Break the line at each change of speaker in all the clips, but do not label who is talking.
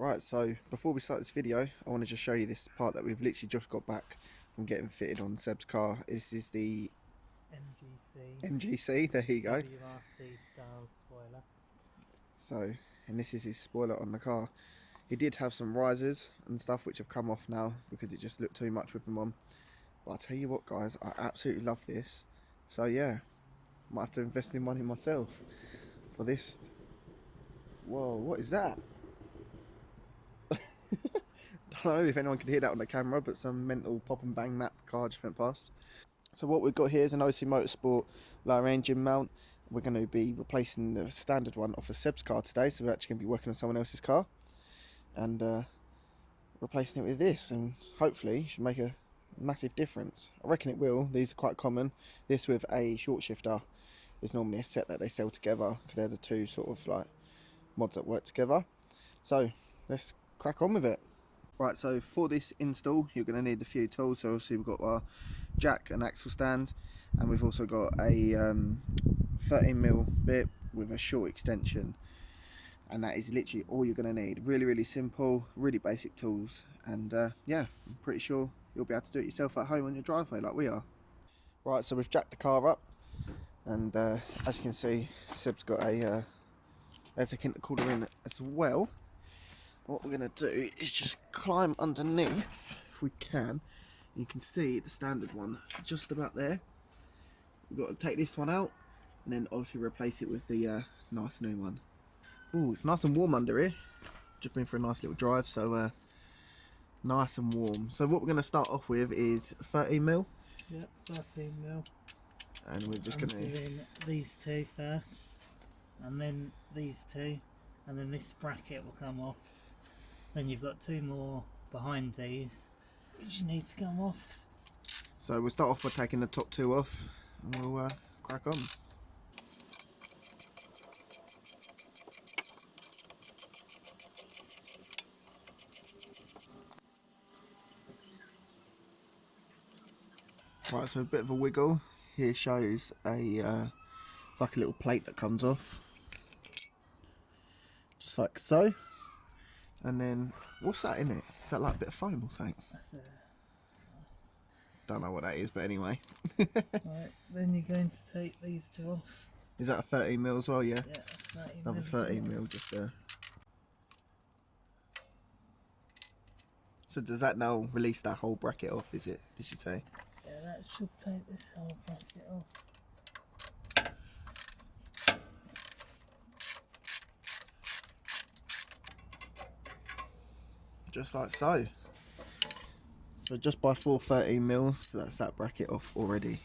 Right, so before we start this video, I want to just show you this part that we've literally just got back from getting fitted on Seb's car. This is the MGC, there you go.
WRC style spoiler.
So, and this is his spoiler on the car. He did have some risers and stuff which have come off now because it just looked too much with them on. But I tell you what guys, I absolutely love this. So yeah, might have to invest in money myself for this. Whoa, what is that? Don't know if anyone could hear that on the camera, but some mental pop and bang map car just went past. So what we've got here is an OC Motorsport lower engine mount. We're going to be replacing the standard one off of Seb's car today, so we're actually going to be working on someone else's car and replacing it with this, and hopefully it should make a massive difference. I reckon it will. These are quite common. This with a short shifter is normally a set that they sell together because they're the two sort of like mods that work together. So let's crack on with it. Right, so for this install you're going to need a few tools. So obviously we've got our jack and axle stand, and we've also got a 13mm bit with a short extension, and that is literally all you're going to need. Really simple, really basic tools, and yeah, I'm pretty sure you'll be able to do it yourself at home on your driveway like we are. Right, so we've jacked the car up, and as you can see, Seb's got a air cooler in as well. What we're going to do is just climb underneath if we can. You can see the standard one just about there. We've got to take this one out and then obviously replace it with the nice new one. Ooh, it's nice and warm under here. Just been for a nice little drive, so nice and warm. So what we're going to start off with is 13mm.
Yep, 13mm.
And we're just going to
doing these two first, and then these two, and then this bracket will come off. Then you've got two more behind these which need to come off.
So we'll start off by taking the top two off, and we'll crack on. Right, so a bit of a wiggle. Here shows a like a little plate that comes off, just like so. And then, what's that in it? Is that like a bit of foam or something?
That's
Don't know what that is, but anyway.
Right, then you're going to take these two off.
Is that a 13mm as well? Yeah.
Yeah, that's 13mm.
Another 13mm just there. So does that now release that whole bracket off? Is it? Did you say?
Yeah, that should take this whole bracket off.
Just like so. So just by 4 13mm, that's that bracket off already.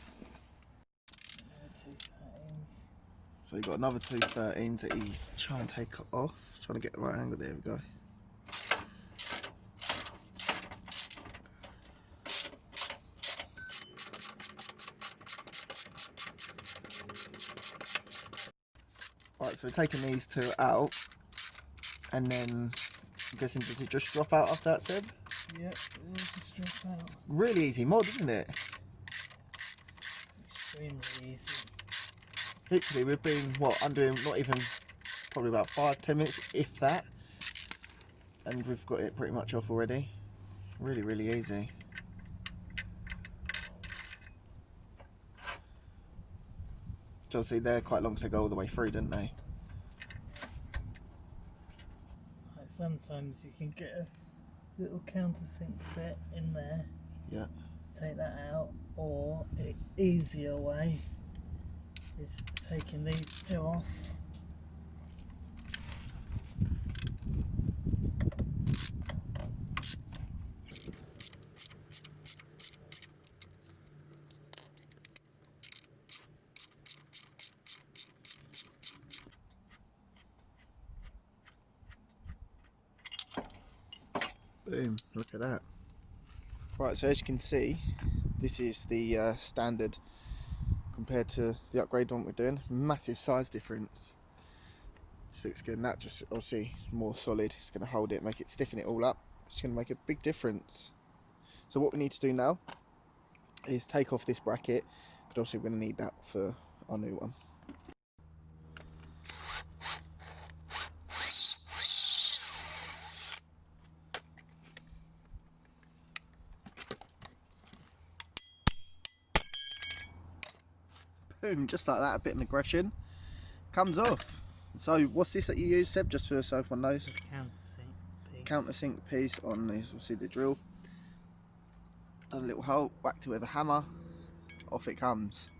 Two 13s.
So you've got another two 13s that he's trying to take off. Trying to get the right angle. There we go. Right, so we're taking these two out, and then I'm guessing, does it just drop out after that, Seb?
Yep, it will just drop out.
Really easy mod, isn't it?
Extremely easy.
Literally, we've been, what, under not even, probably about 5-10 minutes, if that. And we've got it pretty much off already. Really easy. So obviously they're quite long to go all the way through, didn't they?
Like sometimes you can get a little countersink bit in there.
Yeah.
Take that out, or the easier way is taking these two off.
Boom, look at that. Right, so as you can see, this is the standard compared to the upgrade one we're doing. Massive size difference. This looks good, and that just obviously more solid. It's going to hold it, make it stiffen it all up. It's going to make a big difference. So what we need to do now is take off this bracket, because obviously we're going to need that for our new one. Boom, just like that, a bit of aggression. Comes off. So what's this that you use, Seb, just so everyone knows?
It's a countersink piece.
Countersink piece on this, we'll see the drill. Done a little hole, whacked it with a hammer, off it comes.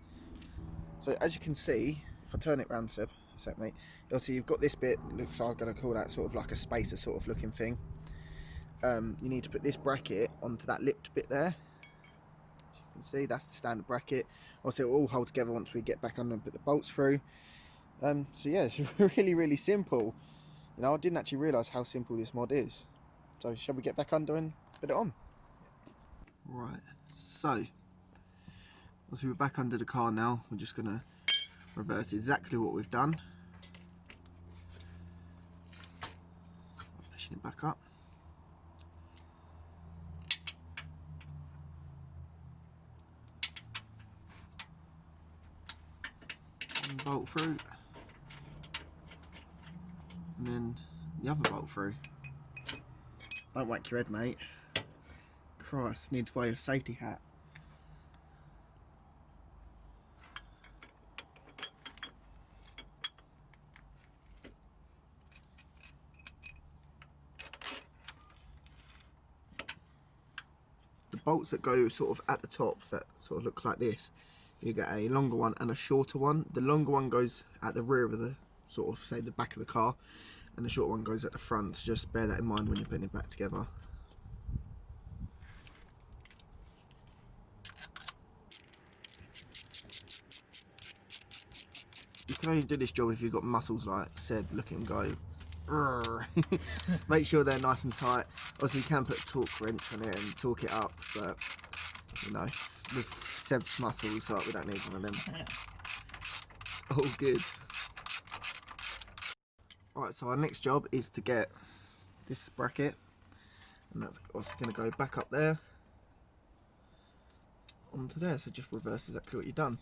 So as you can see, if I turn it round, Seb, a sec mate, you'll see you've got this bit, looks like I'm going to call that sort of like a spacer sort of looking thing. You need to put this bracket onto that lipped bit there. As you can see, that's the standard bracket. Obviously it will all hold together once we get back under and put the bolts through. So yeah, it's really simple. You know, I didn't actually realise how simple this mod is. So shall we get back under and put it on? Right, so obviously we're back under the car now. We're just going to reverse exactly what we've done. Pushing it back up. One bolt through. And then the other bolt through. Don't whack your head, mate. Christ, need to wear a safety hat. The bolts that go sort of at the top, that sort of look like this, you get a longer one and a shorter one. The longer one goes at the rear of the, sort of say the back of the car, and the short one goes at the front. So just bear that in mind when you're putting it back together. You can only do this job if you've got muscles like Seb. Look at him go. Make sure they're nice and tight. Obviously you can put a torque wrench on it and torque it up, but you know, with Seb's muscles, like, we don't need one of them. All good. Right, so our next job is to get this bracket, and that's also going to go back up there onto there. So just reverse exactly what you've done.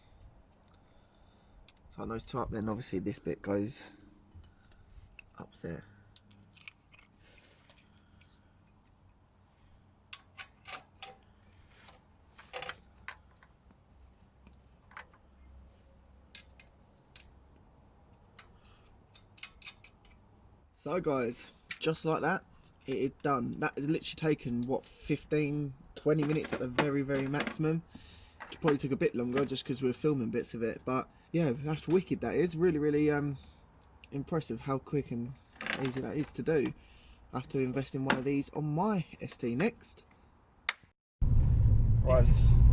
So on those two up, then obviously this bit goes up there. So guys, just like that, it is done. That has literally taken, what, 15-20 minutes at the very maximum. It probably took a bit longer just because we were filming bits of it, but yeah, that's wicked. That is really impressive how quick and easy that is to do. I have to invest in one of these on my ST next. Right,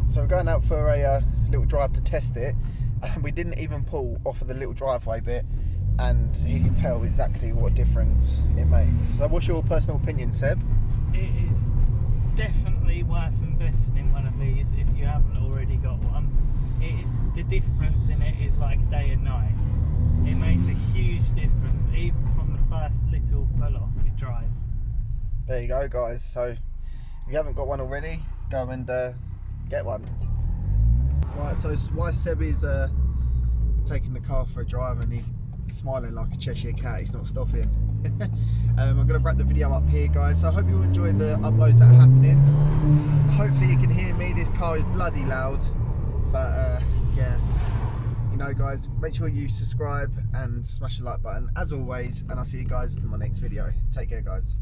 so we're going out for a little drive to test it, and we didn't even pull off of the little driveway bit, and you can tell exactly what difference it makes. So what's your personal opinion, Seb?
It is definitely worth investing in one of these if you haven't already got one. The difference in it is like day and night. It makes a huge difference, even from the first little pull off you drive.
There you go, guys. So if you haven't got one already, go and get one. Right, so why Seb is taking the car for a drive and he's smiling like a Cheshire cat, he's not stopping. I'm going to wrap the video up here, guys. So I hope you enjoyed the uploads that are happening. Hopefully you can hear me. This car is bloody loud, but yeah, you know, guys, make sure you subscribe and smash the like button as always, and I'll see you guys in my next video. Take care, guys.